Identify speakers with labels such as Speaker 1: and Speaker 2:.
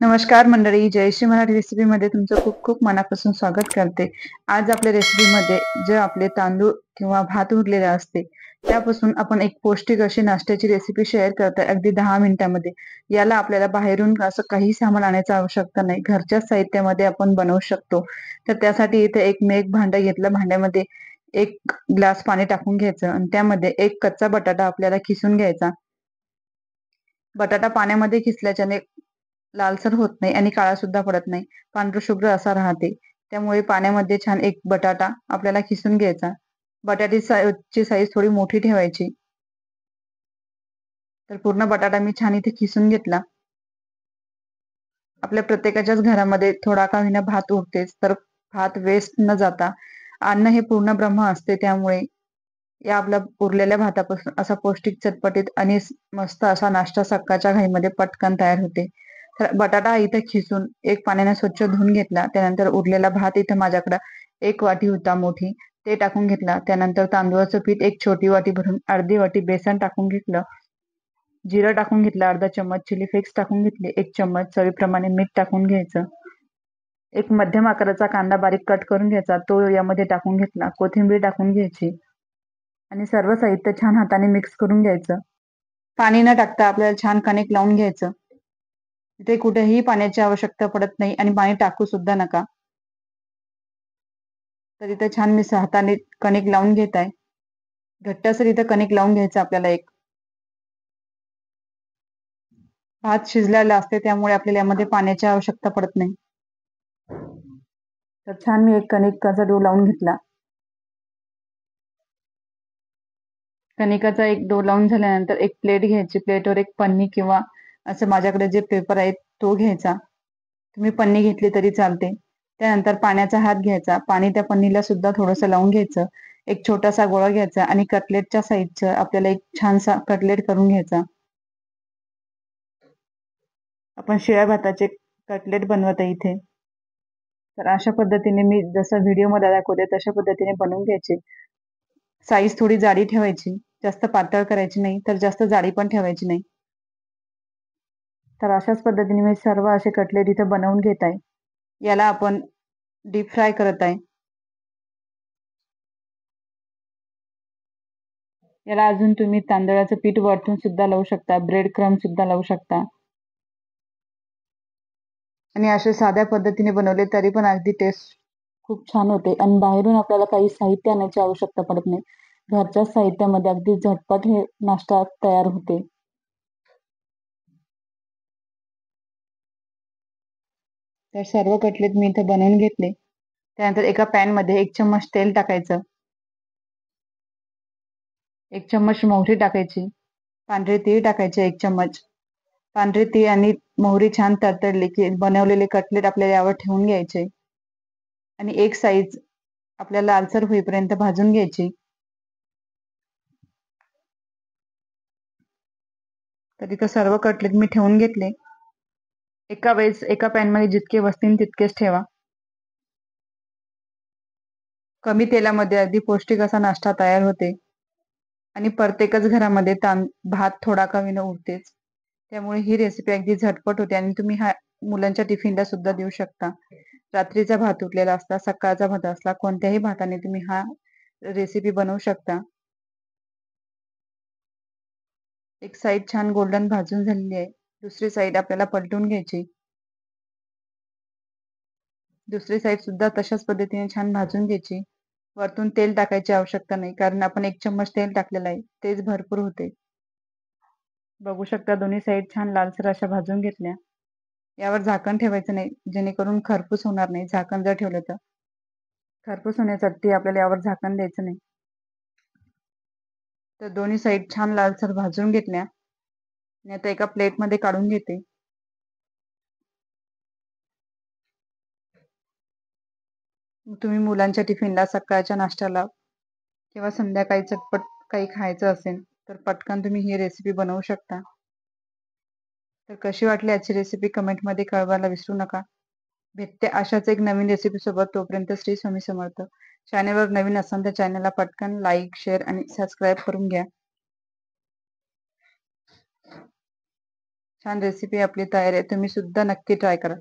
Speaker 1: नमस्कार मंडळी, जयश्री मराठी रेसिपीमध्ये तुमचं खूप खूप मनापासून स्वागत करते. आज आपल्या रेसिपीमध्ये जे आपले तांदूळ किंवा भात उरलेले असते त्यापासून आपण एक पौष्टिक अशी नाश्त्याची रेसिपी शेअर करते अगदी 10 मिनिटांमध्ये. याला आपल्याला बाहेरून असं काही सामान आणायची आवश्यकता नाही, घरच्याच साहित्यामध्ये आपण बनवू शकतो. तर त्यासाठी इथे मी एक भांडं घेतलं. भांड्यामध्ये 1 ग्लास पाणी टाकून घ्यायचं आणि त्यामध्ये 1 कच्चा बटाटा आपल्याला खिसून घ्यायचा. बटाटा पाण्यामध्ये खिसल्याच्याने लालसर होत नाही आणि काळा सुद्धा पडत नाही, पांढरशुभ्र असा राहते. त्यामुळे पाण्यामध्ये छान 1 बटाटा आपल्याला खिसून घ्यायचा. बटाट्याची साईज थोडी मोठी ठेवायची. तर पूर्ण बटाटा मी छान इथे खिसून घेतला. आपल्या प्रत्येकाच्याच घरामध्ये थोडा का होईना भात उरतेच, तर भात वेस्ट न जाता अन्न हे पूर्ण ब्रह्म असते. त्यामुळे या आपल्या उरलेल्या भातापासून असा पौष्टिक, चटपटीत आणि मस्त असा नाश्ता सकाळच्या घाईमध्ये पटकन तयार होते. तर बटाटा इथे खिसून 1 पाण्याने स्वच्छ धुवून घेतला. त्यानंतर उरलेला भात इथे माझ्याकडे 1 वाटी होता मोठी, ते टाकून घेतला. त्यानंतर तांदूळाचं पीठ 1 छोटी वाटी भरून अर्धी वाटी बेसन टाकून घेतलं. जिरं टाकून घेतलं, अर्धा चम्मच चिली फ्लेक्स टाकून घेतले, 1 चम्मच चवीप्रमाणे मीठ टाकून घ्यायचं. 1 मध्यम आकाराचा कांदा बारीक कट करून घ्यायचा, तो यामध्ये टाकून घेतला. कोथिंबीर टाकून घ्यायची आणि सर्व साहित्य छान हाताने मिक्स करून घ्यायचं. पाणी न टाकता आपल्याला छान कणिक लावून घ्यायचं. इथे कुठेही पाण्याची आवश्यकता पडत नाही आणि पाणी टाकू सुद्धा नका. तर इथे छान मी हाताने कणिक लावून घेत आहे. घट्टसर इथे कणिक लावून घ्यायचं आपल्याला. भात शिजलेला असते त्यामुळे आपल्याला यामध्ये पाण्याची आवश्यकता पडत नाही. तर छान मी 1 कणिकाचा डो लावून घेतला. कणिकाचा 1 डो लावून झाल्यानंतर 1 प्लेट घ्यायची. प्लेटवर 1 पन्नी किंवा असं माझ्याकडे जे पेपर आहे तो घ्यायचा. तुम्ही पन्नी घेतली तरी चालते. त्यानंतर पाण्याचा हात घ्यायचा. पाणी त्या पन्नीला सुद्धा थोडंसं लावून घ्यायचं. 1 छोटासा गोळा घ्यायचा आणि कटलेटच्या साईजचं आपल्याला 1 छानसा कटलेट करून घ्यायचा. आपण शिळ्या भाताचे कटलेट बनवत आहे इथे. तर अशा पद्धतीने मी जसं व्हिडिओमध्ये दाखवते तशा पद्धतीने बनवून घ्यायचे. साईज थोडी जाडी ठेवायची, जास्त पातळ करायची नाही, तर जास्त जाडी पण ठेवायची नाही. तर अशाच पद्धतीने मी सर्व असे कटलेट इथे बनवून घेत आहे. याला आपण डीप फ्राय करत आहे. याला अजून तुम्ही तांदळाचं पीठ वरतून सुद्धा लावू शकता, ब्रेड क्रम्ब सुद्धा लावू शकता. आणि असे साध्या पद्धतीने बनवले तरी पण अगदी टेस्ट खूप छान होते आणि बाहेरून आपल्याला काही साहित्य आणायची आवश्यकता पडत नाही. घरच्या साहित्यामध्ये अगदी झटपट हे नाश्ता तयार होते. तर सर्व कटलेट मी इथे बनवून घेतले. त्यानंतर एका पॅनमध्ये 1 चम्मच तेल टाकायचं. 1 चम्मच मोहरी टाकायची. पांढरे तीळ टाकायचे 1 चम्मच. पांढरे तीळ आणि मोहरी छान तडतडली की बनवलेले कटलेट आपल्याला यावर ठेवून घ्यायचे आणि एक साईज आपल्याला लालसर होईपर्यंत भाजून घ्यायची. तर इथं सर्व कटलेट मी ठेवून घेतले. एका वेळेस एका पॅनमध्ये जितके बसतील तितकेच ठेवा. कमी तेलामध्ये अगदी पौष्टिक असा नाश्ता तयार होते आणि प्रत्येकच घरामध्ये भात थोडा का होईना उरतेच. त्यामुळे ही रेसिपी अगदी झटपट होते आणि तुम्ही हा मुलांच्या टिफिनला सुद्धा देऊ शकता. रात्रीचा भात उरलेला असला, सकाळचा भात असला, कोणत्याही भाताने तुम्ही हा रेसिपी बनवू शकता. एक साईड छान गोल्डन भाजून झालेली आहे. दुसरी साईड आपल्याला पलटून घ्यायची. दुसरी साईड सुद्धा तशाच पद्धतीने छान भाजून घ्यायची. वरतून तेल टाकायची आवश्यकता नाही, कारण आपण 1 चम्मच तेल टाकलेलं आहे, तेच भरपूर होते. बघू शकता दोन्ही साईड छान लालसर अशा भाजून घेतल्या. यावर झाकण ठेवायचं नाही, जेणेकरून खरपूस होणार नाही. झाकण जर ठेवलं तर खरपूस होण्यासाठी आपल्याला यावर झाकण द्यायचं नाही. तर दोन्ही साईड छान लालसर भाजून घेतल्या आणि आता एका प्लेटमध्ये काढून घेते. तुम्ही मुलांच्या टिफिनला, सकाळच्या नाश्त्याला किंवा संध्याकाळी चटपट काही खायचं असेल तर पटकन तुम्ही ही रेसिपी बनवू शकता. तर कशी वाटली आजची रेसिपी कमेंटमध्ये कळवायला विसरू नका. भेटते अशाच एक नवीन रेसिपी सोबत. तोपर्यंत श्री स्वामी समर्थ. चॅनलवर नवीन असाल तर चॅनलला पटकन लाईक, शेअर आणि सबस्क्राईब करून घ्या. छान रेसिपी आपली तयार आहे. तुम्ही सुद्धा नक्की ट्राय करा.